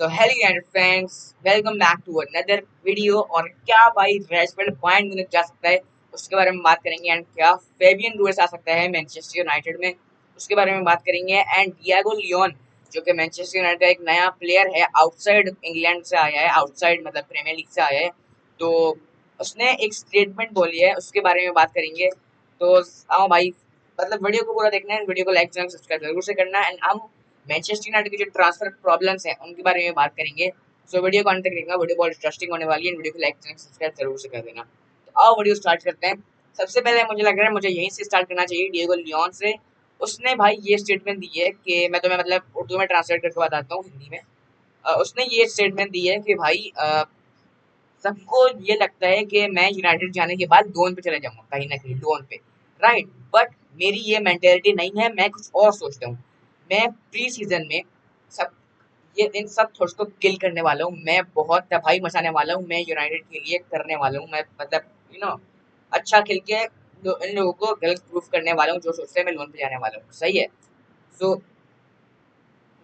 तो hello United fans, welcome back to another video. और क्या भाई रैशफोर्ड बायर्न म्यूनिख जा सकता है उसके बारे में बात करेंगे। एंड क्या फेबियन रूइस आ सकता है मैनचेस्टर यूनाइटेड में उसके बारे में बात करेंगे। एंड डियागो लियोन जो कि मैनचेस्टर यूनाइटेड का एक नया प्लेयर है, आउटसाइड इंग्लैंड से आया है, आउटसाइड मतलब प्रीमियर लीग से आया है। तो उसने एक स्टेटमेंट बोली है, उसके बारे में बात करेंगे। तो आओ भाई, मतलब वीडियो को पूरा देखना है, वीडियो को लाइक एंड सब्सक्राइब जरूर से करना। एंड हम मैनचेस्टर यूनाइटेड की जो ट्रांसफर प्रॉब्लम्स हैं उनके बारे में बात करेंगे। सो वीडियो को अंत तक देखना, वीडियो बहुत इंटरेस्टिंग होने वाली है। वीडियो को लाइक एंड सब्सक्राइब जरूर से कर देना। तो आओ वीडियो स्टार्ट करते हैं। सबसे पहले मुझे लग रहा है मुझे यहीं से स्टार्ट करना चाहिए, डिएगो लियोन से। उसने भाई ये स्टेटमेंट दी है कि मैं तुम्हें मतलब उर्दू में ट्रांसलेट करके बताता हूँ हिंदी में। उसने ये स्टेटमेंट दी है कि भाई सबको ये लगता है कि मैं यूनाइटेड जाने के बाद लोन पे चले जाऊंगा, कहीं ना कहीं लोन पे, राइट। बट मेरी ये मेंटेलिटी नहीं है, मैं कुछ और सोचता हूँ। मैं प्री सीजन में सब ये इन सब थॉट्स को किल करने वाला हूँ। मैं बहुत तबाही मचाने वाला हूँ, मैं यूनाइटेड के लिए करने वाला हूँ। मैं मतलब अच्छा खेल के इन लोगों को गलत प्रूफ करने वाला हूँ जो सोचते हैं मैं लोन पे जाने वाला हूँ। सही है। सो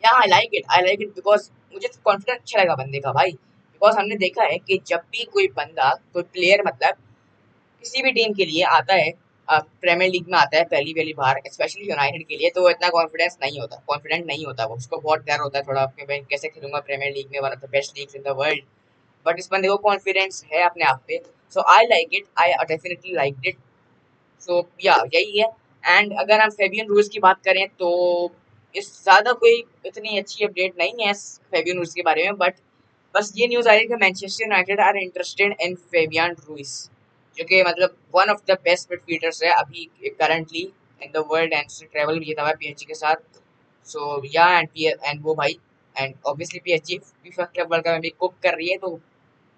या आई लाइक इट बिकॉज मुझे कॉन्फिडेंस अच्छा लगा बंदे का भाई। बिकॉज हमने देखा है कि जब भी कोई बंदा, कोई प्लेयर मतलब किसी भी टीम के लिए आता है, प्रीमियर लीग में आता है पहली पहली बार, स्पेशली यूनाइटेड के लिए, तो वो इतना कॉन्फिडेंस नहीं होता, कॉन्फिडेंट नहीं होता। वो उसको बहुत डर होता है थोड़ा कि मैं कैसे खेलूंगा प्रीमियर लीग में, one of the best leagues in the world. But इस बंदे को कॉन्फिडेंस है अपने आप पे। So I like it, I definitely like it. So yeah यही है। एंड अगर हम फेबियन रूइस की बात करें तो इस ज़्यादा कोई इतनी अच्छी अपडेट नहीं है फेबियन रूइस के बारे में। बट बस ये न्यूज़ आई है कि Manchester United are interested in Fabian Ruiz, जो कि मतलब one of the best midfielders है अभी currently in the world. And उसने ट्रैवल भी किया था पीएसजी के साथ। सो या एंड वो भाई, and obviously PSG FIFA club world cup में भी कुक कर रही है। तो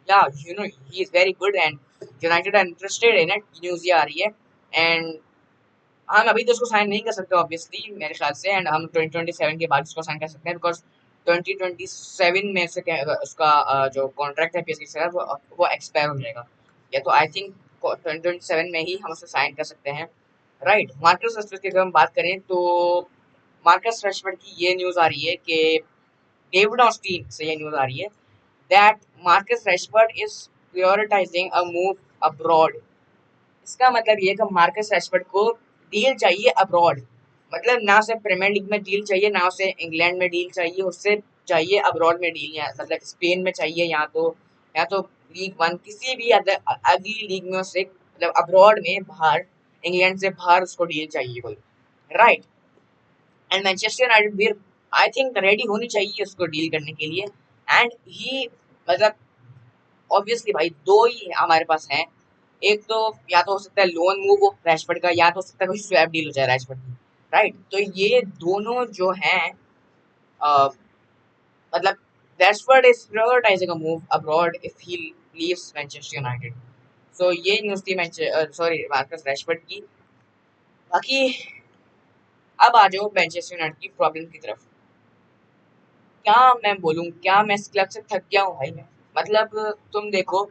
yeah he is very good and United are interested in it, news ये आ रही है। एंड हम अभी तो उसको साइन नहीं कर सकते ऑब्वियसली मेरे ख्याल से। एंड हम 2027 के बाद उसको साइन कर सकते हैं, बिकॉज 2027 में से उसका जो कॉन्ट्रैक्ट है पीएसजी के साथ वो एक्सपायर हो जाएगा। या तो आई थिंक 2027 में ही हम उसे साइन कर सकते हैं, राइट। मार्कस रशफोर्ड की अगर हम बात करें तो मार्कस रशफोर्ड की ये न्यूज़ आ रही है कि डेविड ऑस्टीन से ये न्यूज़ आ रही है that Marcus Rashford is prioritising a move abroad. इसका मतलब ये कि मार्कस रैशफोर्ड को डील चाहिए अब्रॉड। मतलब ना उसे प्रीमियर लीग में डील चाहिए, ना उसे इंग्लैंड में डील चाहिए, उससे चाहिए अब्रॉड में डील। या मतलब स्पेन में चाहिए, या तो लीग वन किसी भी अगली लीग में उसे मतलब अब्रॉड में बाहर, इंग्लैंड से बाहर उसको डील चाहिए कोई, राइट। एंड मैनचेस्टर यूनाइटेड भी आई थिंक रेडी होनी चाहिए उसको डील करने के लिए। एंड ही मतलब ऑब्वियसली भाई दो ही हमारे पास हैं। एक तो या तो हो सकता है लोन मूव हो रैशफोर्ड का, या तो हो सकता है कोई स्वैप डील हो जाए रैशफोर्ड की, राइट। तो ये दोनों जो हैं मतलब Rashford is prioritising a move abroad if he leaves Manchester United. So ये न्यूज़ थी सॉरी मार्कस रैशफोर्ड की। बाकी अब आ जाओ मैनचेस्टर यूनाइटेड की प्रॉब्लम की तरफ। क्या मैं बोलूँ, क्या मैं इस क्लब से थक गया हूँ भाई मैं। मतलब तुम देखो,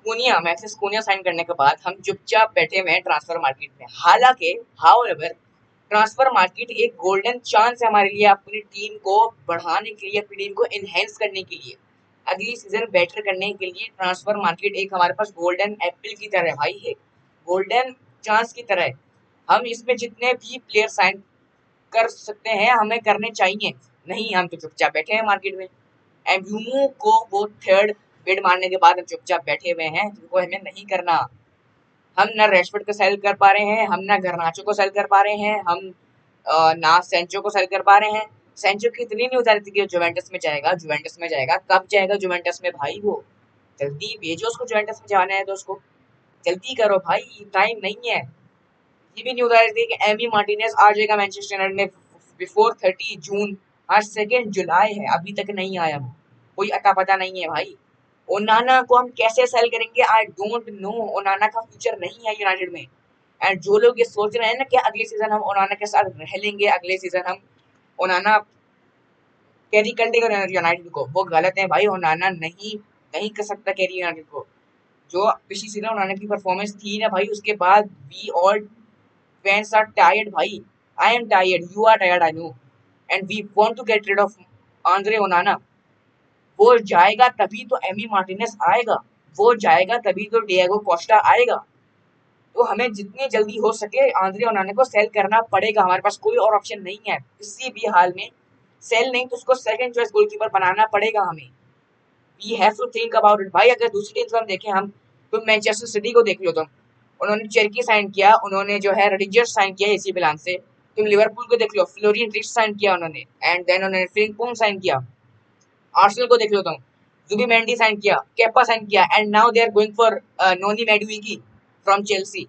कुनिया मैक्सिस कुनिया साइन करने के बाद हम चुपचाप बैठे हुए हैं ट्रांसफर मार्केट में। हालांकि हाउएवर ट्रांसफर मार्केट एक गोल्डन चांस है हमारे लिए, अपनी टीम को बढ़ाने के लिए, अपनी टीम को एनहेंस करने के लिए, अगली सीजन बेटर करने के लिए ट्रांसफर मार्केट एक हमारे पास गोल्डन एप्पल की तरह भाई है, गोल्डन चांस की तरह है। हम इसमें जितने भी प्लेयर साइन कर सकते हैं हमें करने चाहिए। नहीं, हम तो चुपचाप बैठे हैं मार्केट में। एम्ब्यूमो को वो थर्ड बिड मारने के बाद हम चुपचाप बैठे हुए हैं, जिनको हमें नहीं करना। हम ना रैशफोर्ड को सेल कर पा रहे हैं, हम ना गर्नाचो को सेल कर पा रहे हैं, हम ना सेंचो को सेल कर पा रहे हैं। सेंचो की इतनी न्यूज आ रही थी कि जुवेंटस में जाएगा, जुवेंटस में जाएगा। कब जाएगा जुवेंटस में भाई? वो जल्दी भेजो उसको, जुवेंटस में जाना है तो उसको जल्दी करो भाई, टाइम नहीं है। ये भी न्यूज आ रही थी कि एमी मार्टिनेज आ जाएगा मैनचेस्टर यूनाइटेड में बिफोर 30 जून। आज 2 जुलाई है, अभी तक नहीं आया वो, कोई अता पता नहीं है भाई। ओनाना को हम कैसे सेल करेंगे? I don't know. ओनाना का फ्यूचर नहीं है यूनाइटेड में। एंड जो लोग ये सोच रहे हैं ना कि अगले सीजन हम ओनाना के साथ रह लेंगे, अगले सीजन हम ओनाना कैरी कर लेगा यूनाइटेड को, वो गलत है भाई। ओनाना नहीं नहीं कर सकता कैरी यूनाइटेड को। जो पिछली सीजन ओनाना की परफॉर्मेंस थी ना भाई, उसके बाद we all fans are tired bhai. I am tired, you are tired, I know, and we want to get rid of Andre Onana. वो जाएगा तभी तो एमी मार्टिनेज आएगा, वो जाएगा तभी तो डिएगो कोस्टा आएगा। तो हमें जितनी जल्दी हो सके आंद्रे ओनाना को सेल करना पड़ेगा, हमारे पास कोई और ऑप्शन नहीं है किसी भी हाल में। सेल नहीं तो उसको सेकंड चॉइस गोलकीपर बनाना पड़ेगा हमें। We have to think about it भाई। अगर दूसरी टीम को हम देखें, हम तुम मैनचेस्टर सिटी को देख लो, तुम उन्होंने चेरकी साइन किया, उन्होंने जो है रडिगर साइन किया एसी मिलान से। तुम लिवरपूल को देख लो, फ्लोरियन रिच साइन किया उन्होंने, एंड देन उन्होंने फ्रिंकपोंग साइन किया। आर्सेनल को देख लो तुम, जुबिमेंडी साइन किया, केपा साइन किया, and now they are going for Noni Madueke from Chelsea.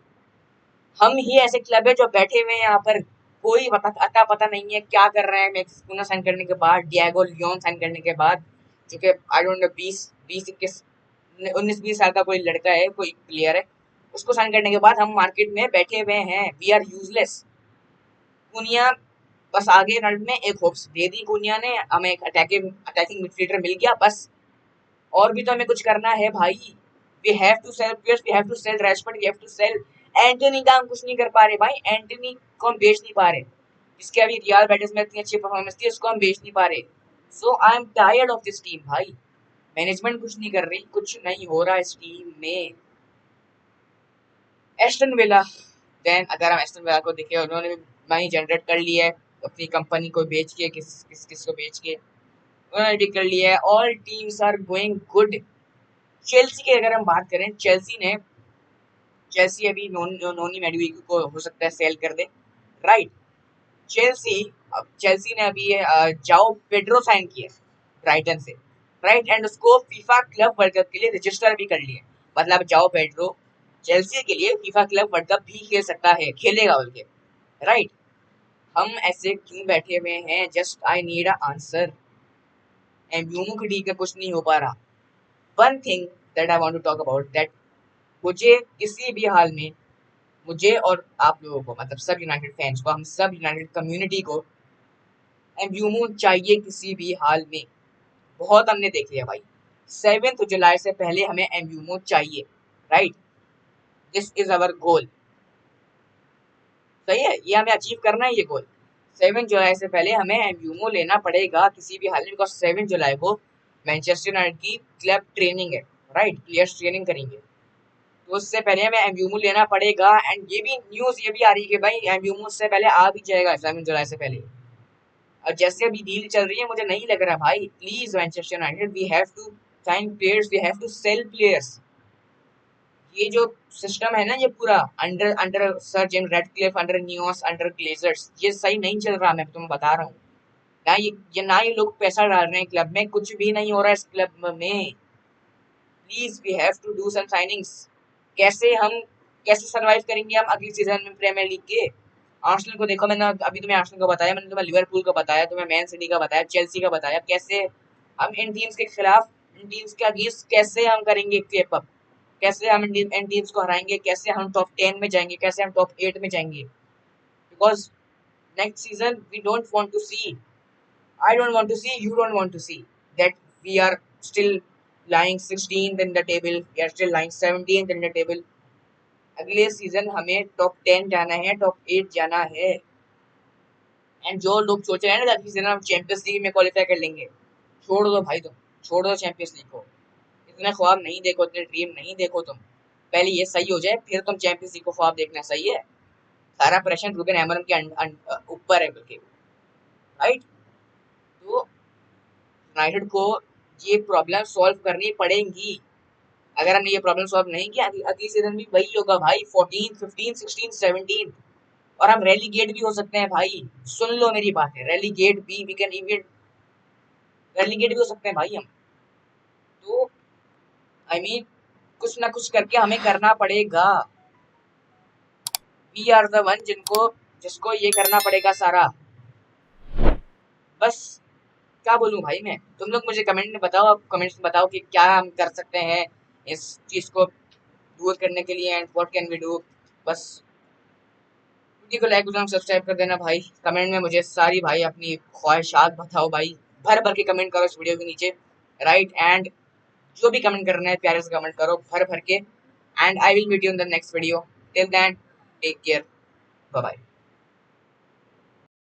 हम ही ऐसे क्लब है जो बैठे हुए हैं यहाँ पर, कोई अता पता नहीं है क्या कर रहे हैं। मैक्सिस कुना साइन करने के बाद, डिएगो लियोन साइन करने के बाद, जो कि आई डोंट नो 20 19-20 साल का कोई लड़का है, कोई प्लेयर है, उसको साइन करने के बाद हम मार्केट में बैठे हुए हैं। We are useless. कुनिया बस आगे रन में एक होप्स दे दी कुनिया ने हमें, एक अटैकिंग मिडफील्डर मिल गया बस। और भी तो हमें कुछ करना है भाई। We have to sell players, we have to sell Rashford, we have to sell Antony का। हम कुछ नहीं कर पा रहे भाई, एंटोनी को हम बेच नहीं पा रहे, जिसके अभी रियल बेटिस में इतनी अच्छी परफॉर्मेंस थी, उसको हम बेच नहीं पा रहे। So I am tired of this team भाई। मैनेजमेंट कुछ नहीं कर रही, कुछ नहीं हो रहा इस टीम में। एस्टन विला, देन अगर हम एस्टन विला को देखें, उन्होंने भी मनी जनरेट कर लिया है अपनी कंपनी को बेच के, किस को बेच के उन्होंने भी कर लिया है। All teams are going good. Chelsea की अगर हम बात करें, चेल्सी अभी नोनी मैडुइकी को हो सकता है सेल कर दे, राइट। चेल्सी ने अभी जाओ पेड्रो साइन किया ब्राइटन से, राइट, एंड उसको फीफा क्लब वर्ल्ड कप के लिए रजिस्टर भी कर लिया। मतलब जाओ पेड्रो चेल्सी के लिए फीफा क्लब वर्ल्ड कप भी खेल सकता है, खेलेगा बल्कि, राइट। हम ऐसे क्यों बैठे हुए हैं? Just I need a answer. Mbeumo की ठीक है, कुछ नहीं हो पा रहा। One thing that I want to talk about that, मुझे किसी भी हाल में, मुझे और आप लोगों को, मतलब सब यूनाइटेड फैंस को, हम सब यूनाइटेड कम्युनिटी को एम्ब्यूमो चाहिए किसी भी हाल में। बहुत हमने देख लिया भाई, 7 जुलाई से पहले हमें एम्ब्यूमो चाहिए, राइट। दिस इज अवर गोल, सही है, ये हमें अचीव करना है ये गोल। 7 जुलाई से पहले हमें एम्ब्यूमो लेना पड़ेगा किसी भी हाल में, बिकॉज 7 जुलाई को मैनचेस्टर यूनाइटेड की क्लब ट्रेनिंग है, राइट, प्लेयर्स ट्रेनिंग करेंगे। तो उससे पहले हमें एम्ब्यूमो लेना पड़ेगा। एंड ये भी न्यूज़ ये भी आ रही है कि भाई एम्ब्यूमो से पहले आ भी जाएगा 7 जुलाई से पहले। और जैसे अभी डील चल रही है, मुझे नहीं लग रहा भाई। Please Manchester United, we have to sign players, we have to sell players. ये जो सिस्टम है ना, ये पूरा under under sir Jim Ratcliffe, under INEOS, under Glazers, ये सही नहीं चल रहा, मैं तुम्हें बता रहा हूँ। ना ये लोग पैसा डाल रहे हैं क्लब में, कुछ भी नहीं हो रहा है इस क्लब में। Please we have to do some signings. कैसे सरवाइव करेंगे हम अगली सीजन में प्रीमियर लीग के? आर्सेनल को देखो, मैंने अभी तुम्हें आर्सेनल को बताया, मैंने तुम्हें लिवरपूल को बताया, तुम्हें मैन सिटी का बताया, चेल्सी का बताया। कैसे हम इन टीम्स के खिलाफ, इन टीम्स के अगेंस्ट कैसे हम करेंगे केप अप? कैसे हम इन टीम्स को हराएंगे? कैसे हम टॉप 10 में जाएंगे? कैसे हम टॉप 8 में जाएंगे? Because next season we don't want to see, I don't want to see, you don't want to see that we are still lying 16th in the table, we are still lying 17th in the table. अगले season हमें top 10 जाना है, top 8 जाना है। And जो लोग सोच रहे हैं ना अगली सीजन हम चैंपियंस लीग में क्वालिफाई कर लेंगे, छोड़ दो भाई, तुम छोड़ दो चैंपियंस लीग को। इतने ख्वाब नहीं देखो, इतने ड्रीम नहीं देखो तुम। पहले ये सही हो जाए, फिर तुम चैंपियंस लीग को ख्वाब देखना, सही है। सारा प्रेशर रूबेन अमोरिम के ऊपर है बल्कि, राइट। तो यूनाइटेड को ये प्रॉब्लम सॉल्व करनी पड़ेंगी। अगर हमने ये प्रॉब्लम सॉल्व नहीं किया, अगली सीजन भी वही होगा भाई, 14, 15, 16, 17। और हम रेलीगेट भी हो सकते हैं भाई, सुन लो मेरी बात है, रेलीगेट भी, वी कैन इवन रेलीगेट भी हो सकते हैं भाई हम। तो आई मीन कुछ ना कुछ करके हमें करना पड़ेगा। वी आर द वन जिसको ये करना पड़ेगा सारा। बस क्या बोलूं भाई मैं, तुम लोग मुझे कमेंट में बताओ, आप कमेंट्स में बताओ कि क्या हम कर सकते हैं इस चीज को दूर करने के लिए, and what can we do. बस वीडियो को लाइक और सब्सक्राइब कर देना भाई। कमेंट में मुझे सारी भाई अपनी ख्वाहिशात बताओ भाई, भर भर के कमेंट करो इस वीडियो के नीचे, राइट। एंड जो भी कमेंट करना है प्यारे से कमेंट करो, भर भर के। And I will meet you in the next video. Till then take care, bye bye.